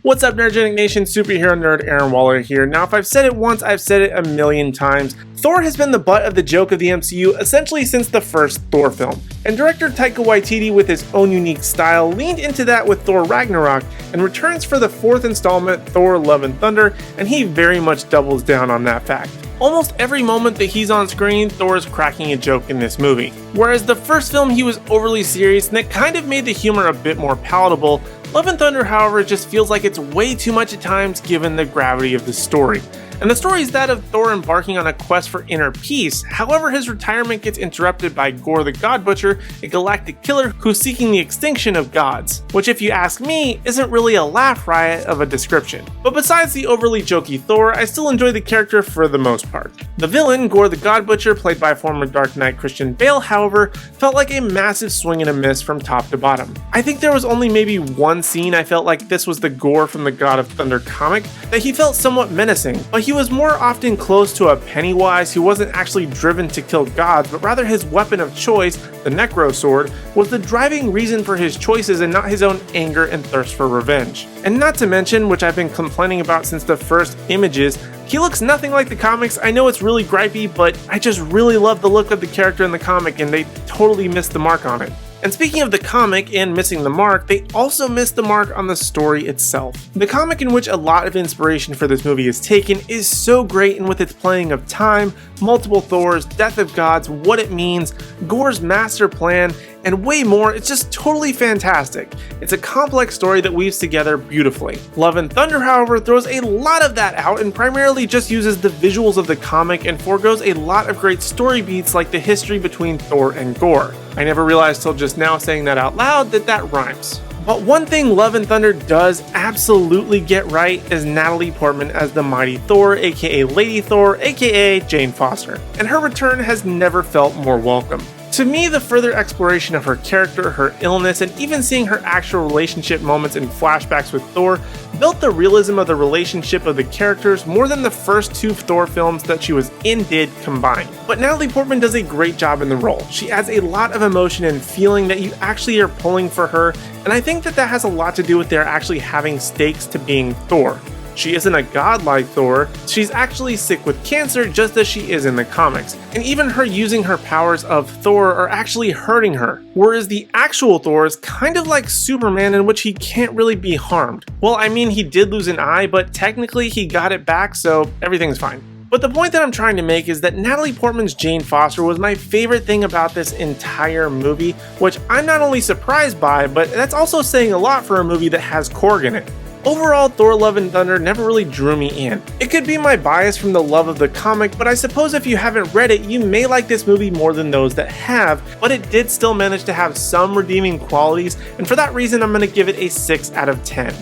What's up, Nerdgenic Nation? Superhero nerd Aaron Waller here. Now, if I've said it once, I've said it a million times. Thor has been the butt of the joke of the MCU essentially since the first Thor film. And director Taika Waititi, with his own unique style, leaned into that with Thor Ragnarok and returns for the fourth installment, Thor Love and Thunder, and he very much doubles down on that fact. Almost every moment that he's on screen, Thor is cracking a joke in this movie. Whereas the first film he was overly serious and it kind of made the humor a bit more palatable, Love and Thunder, however, just feels like it's way too much at times given the gravity of the story. And the story is that of Thor embarking on a quest for inner peace. However, his retirement gets interrupted by Gorr the God Butcher, a galactic killer who's seeking the extinction of gods, which, if you ask me, isn't really a laugh riot of a description. But besides the overly jokey Thor, I still enjoy the character for the most part. The villain, Gorr the God Butcher, played by former Dark Knight Christian Bale, however, felt like a massive swing and a miss from top to bottom. I think there was only maybe one scene I felt like this was the Gorr from the God of Thunder comic, that he felt somewhat menacing, but he was more often close to a Pennywise who wasn't actually driven to kill gods, but rather his weapon of choice, the Necro Sword, was the driving reason for his choices and not his own anger and thirst for revenge. And not to mention, which I've been complaining about since the first images, he looks nothing like the comics. I know it's really gripey, but I just really love the look of the character in the comic and they totally missed the mark on it. And speaking of the comic and missing the mark, they also missed the mark on the story itself. The comic, in which a lot of inspiration for this movie is taken, is so great, and with its playing of time, multiple Thors, death of gods, what it means, Gorr's master plan, and way more, it's just totally fantastic. It's a complex story that weaves together beautifully. Love and Thunder, however, throws a lot of that out and primarily just uses the visuals of the comic and forgoes a lot of great story beats like the history between Thor and Gorr. I never realized till just now saying that out loud that rhymes. But one thing Love and Thunder does absolutely get right is Natalie Portman as the mighty Thor, aka Lady Thor, aka Jane Foster. And her return has never felt more welcome. To me, the further exploration of her character, her illness, and even seeing her actual relationship moments in flashbacks with Thor built the realism of the relationship of the characters more than the first two Thor films that she was in did combined. But Natalie Portman does a great job in the role. She adds a lot of emotion and feeling that you actually are pulling for her, and I think that has a lot to do with their actually having stakes to being Thor. She isn't a god like Thor, she's actually sick with cancer just as she is in the comics, and even her using her powers of Thor are actually hurting her, whereas the actual Thor is kind of like Superman, in which he can't really be harmed. Well, I mean, he did lose an eye, but technically he got it back, so everything's fine. But the point that I'm trying to make is that Natalie Portman's Jane Foster was my favorite thing about this entire movie, which I'm not only surprised by, but that's also saying a lot for a movie that has Korg in it. Overall, Thor Love and Thunder never really drew me in. It could be my bias from the love of the comic, but I suppose if you haven't read it, you may like this movie more than those that have, but it did still manage to have some redeeming qualities, and for that reason I'm going to give it a 6 out of 10.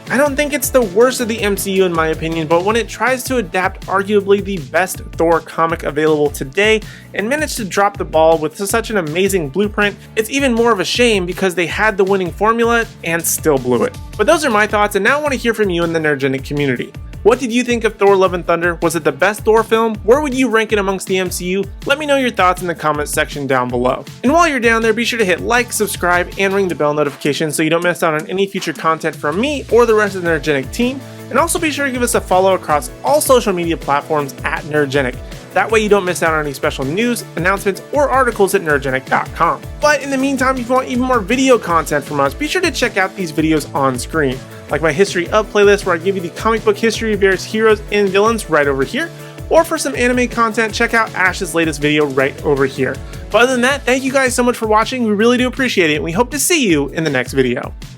I don't think it's the worst of the MCU in my opinion, but when it tries to adapt arguably the best Thor comic available today and managed to drop the ball with such an amazing blueprint, it's even more of a shame because they had the winning formula and still blew it. But those are my thoughts, and now I want to hear from you in the Nerdgenic community. What did you think of Thor Love and Thunder? Was it the best Thor film? Where would you rank it amongst the MCU? Let me know your thoughts in the comments section down below. And while you're down there, be sure to hit like, subscribe, and ring the bell notification so you don't miss out on any future content from me or the rest of the Nerdgenic team. And also be sure to give us a follow across all social media platforms at Nerdgenic. That way you don't miss out on any special news, announcements, or articles at nerdgenic.com. But in the meantime, if you want even more video content from us, be sure to check out these videos on screen, like my History Of playlist where I give you the comic book history of various heroes and villains right over here, or for some anime content, check out Ash's latest video right over here. But other than that, thank you guys so much for watching, we really do appreciate it, and we hope to see you in the next video.